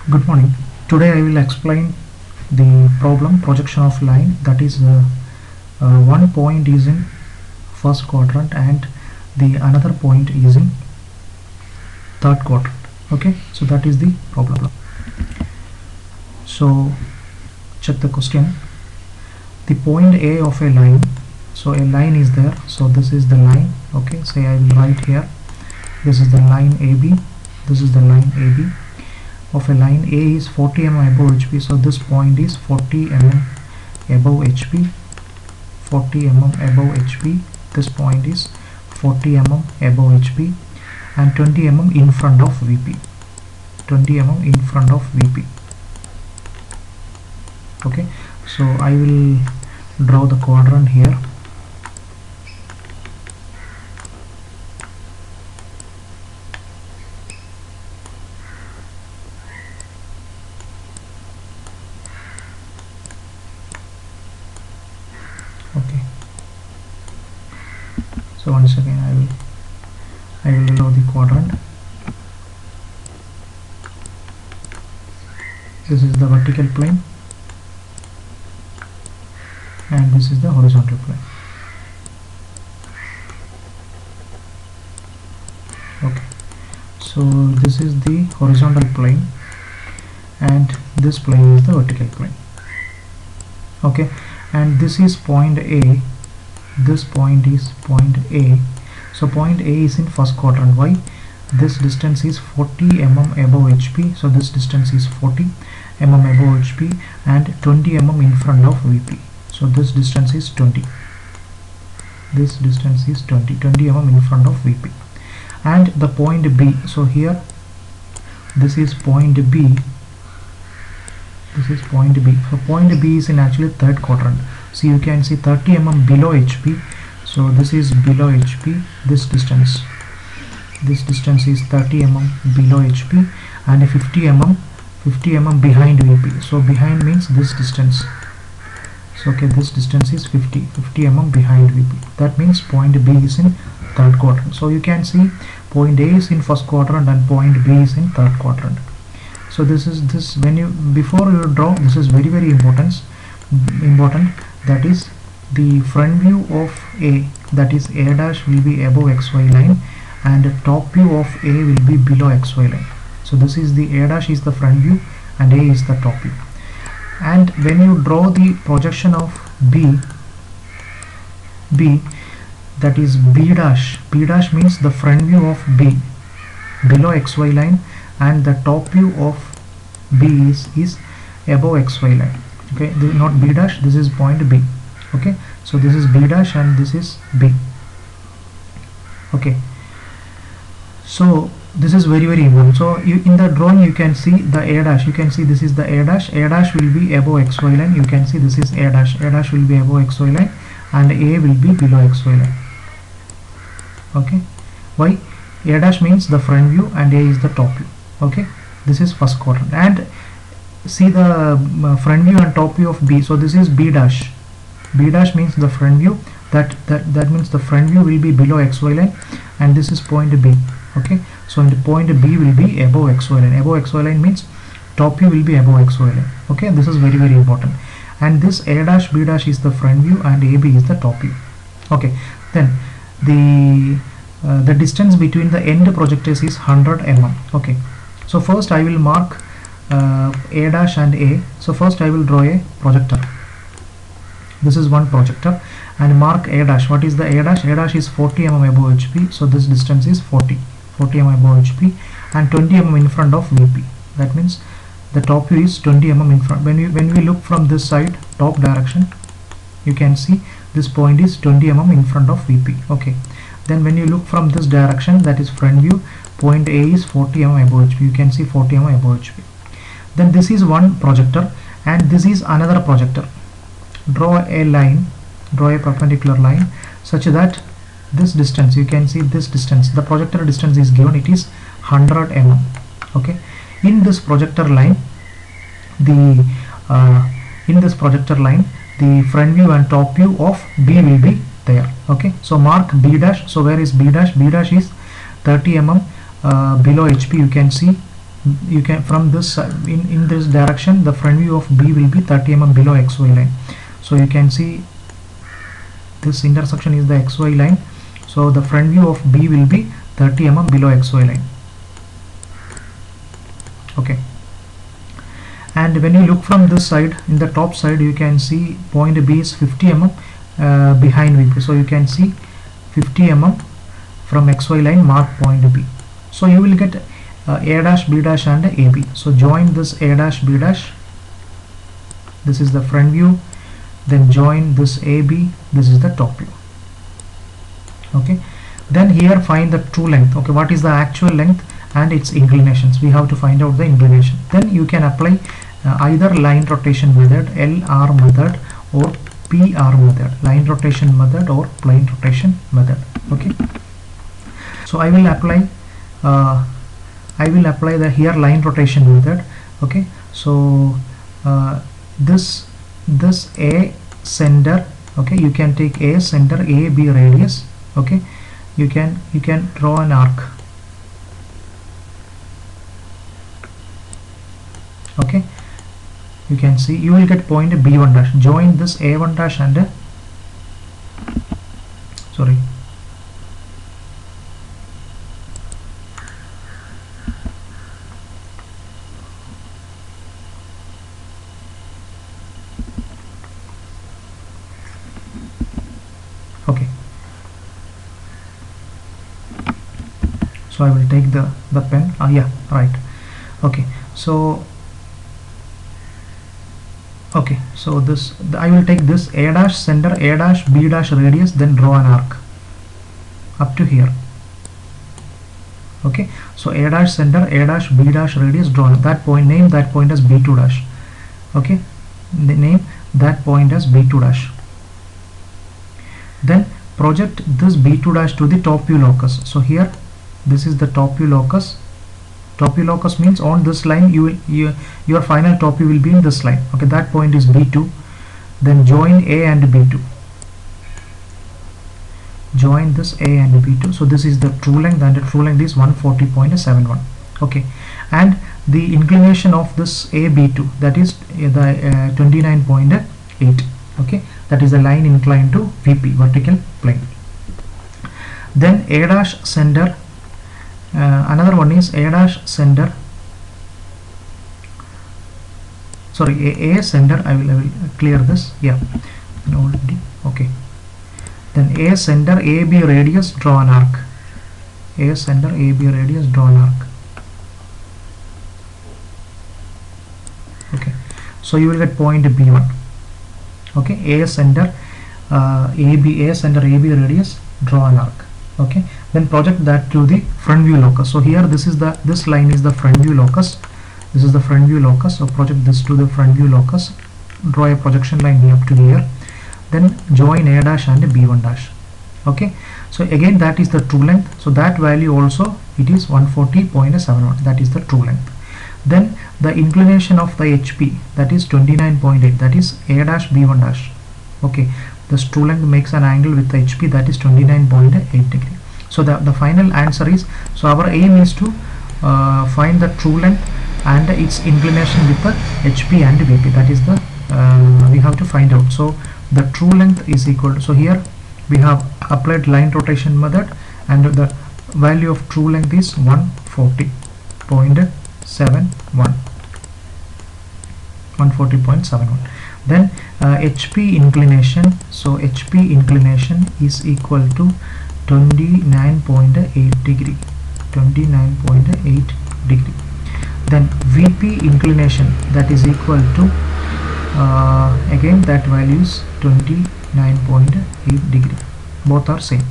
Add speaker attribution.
Speaker 1: Good morning. Today I will explain the problem projection of line, that is one point is in first quadrant and the another point is in third quadrant. Okay, so that is the problem. So check the question. The point A of a line, so a line is there, so this is the line. Okay, say I will write here, this is the line AB, this is the line AB of a line. A is 40 mm above HP, so this point is 40 mm above HP, 40 mm above HP. This point is 40 mm above HP and 20 mm in front of VP, 20 mm in front of VP. Okay, so I will draw the quadrant here. Okay, so once again I will draw the quadrant. This is the vertical plane and this is the horizontal plane. Okay, so this is the horizontal plane and this plane is the vertical plane. Okay, and this is point A, this point is point A. So point A is in first quadrant. Why? This distance is 40 mm above HP, so this distance is 40 mm above HP and 20 mm in front of VP, so this distance is 20, this distance is 20 mm in front of VP. And the point B, so here this is point B, this is point B. So point B is in actually third quadrant. So you can see 30 mm below HP, so this is below HP, this distance is 30 mm below HP and 50 mm behind VP. So behind means this distance. So okay, this distance is 50 mm behind VP. That means point B is in third quadrant. So you can see point A is in first quadrant and point B is in third quadrant. So this is when you before you draw, this is very important, that is the front view of A, that is A dash will be above XY line and the top view of A will be below XY line. So this is the A dash is the front view and A is the top view. And when you draw the projection of B, that is B dash means the front view of B below XY line and the top view of B is above XY line. Okay, this is not B dash, this is point B. Okay, so this is B dash and this is B. Okay, so this is very important. So in the drawing you can see the A dash, you can see this is the A dash will be above XY line. You can see this is A dash will be above XY line and A will be below XY line. Okay, why? A dash means the front view and A is the top view. Okay, this is first quadrant. And see the front view and top view of B. So this is B dash means the front view, that means the front view will be below XY line and this is point B. Okay, so in the point B will be above XY line. Above XY line means top view will be above XY line. Okay, this is very important. And this A dash B dash is the front view and AB is the top view. Okay, then the distance between the end projectors is 100 mm. Okay, so first I will mark A dash and A. So first I will draw a projector. This is one projector and mark A dash. What is the A dash? A dash is 40 mm above HP, so this distance is 40 mm above HP and 20 mm in front of VP. That means the top view is 20 mm in front. When we look from this side, top direction, you can see this point is 20 mm in front of VP. Okay, then when you look from this direction, that is front view, point A is 40 mm above HP. You can see 40 mm above HP. Then this is one projector and this is another projector. Draw a line, draw a perpendicular line such that this distance, you can see this distance, the projector distance is given, it is 100 mm. Okay, in this projector line, the front view and top view of B will be there. Okay, so mark B dash. So where is B dash? B dash is 30 mm below HP. You can see you can from this in this direction the front view of B will be 30 mm below XY line. So you can see this intersection is the XY line, so the front view of B will be 30 mm below XY line. Okay, and when you look from this side, in the top side, you can see point B is 50 mm behind VP. So you can see 50 mm from XY line mark point B. So you will get A dash, B dash and AB. So join this A dash, B dash, this is the front view, then join this AB, this is the top view. Okay, then here find the true length. Okay, what is the actual length and its inclinations? We have to find out the inclination. Then you can apply either line rotation method, LR method, or PR method, line rotation method or plane rotation method. Okay, so I will apply the here line rotation method. Okay, so this A center, okay, you can take A center, A B radius. Okay, you can draw an arc. Okay, you can see you will get point B1 dash. Join this A1 dash and sorry, okay, so I will take the pen. Yeah, right. Okay, so okay, so this I will take this A dash center, A dash, B dash radius, then draw an arc up to here. Okay, so A dash center, A dash, B dash radius, draw that point, name that point as B2 dash. Okay, name that point as B2 dash. Then project this B2 dash to the top view locus. So here this is the top view locus. Top view locus means on this line your final top view will be in this line. Okay, that point is B2. Then join A and B2. Join this A and B2. So this is the true length, and the true length is 140.71. Okay, and the inclination of this AB2, that is the 29.8. Okay, that is the line inclined to VP, vertical plane. Then A dash center. Another one is A dash center, sorry, A center. I will clear this. Yeah, already. Okay, then A center, AB radius, draw an arc. A center, AB radius, draw an arc. Okay, so you will get point B1. Okay, A center, A center, AB radius, draw an arc. Okay, then project that to the front view locus. So here this line is the front view locus. This is the front view locus. So project this to the front view locus. Draw a projection line up to here. Then join A dash and B1 dash. Okay, so again that is the true length. So that value also it is 140.71. That is the true length. Then the inclination of the HP, that is 29.8. That is A dash B1 dash. Okay, this true length makes an angle with the HP, that is 29.8 degree. So the final answer is, so our aim is to find the true length and its inclination with the HP and VP. That is the we have to find out. So the true length is equal to, so here we have applied line rotation method, and the value of true length is 140.71. 140.71. Then HP inclination, so HP inclination is equal to 29.8 degree. 29.8 degree. Then VP inclination, that is equal to again that value is 29.8 degree. Both are same.